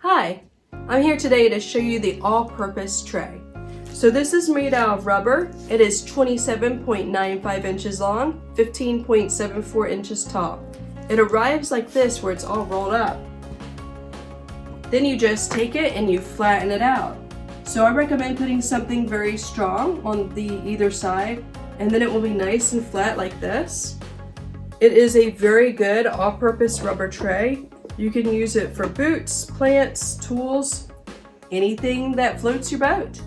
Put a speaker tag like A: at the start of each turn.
A: Hi, I'm here today to show you the all-purpose tray. So this is made out of rubber. It is 27.95 inches long, 15.74 inches tall. It arrives like this where it's all rolled up. Then you just take it and you flatten it out. So I recommend putting something very strong on the either side, and then it will be nice and flat like this. It is a very good all-purpose rubber tray. You can use it for boots, plants, tools, anything that floats your boat.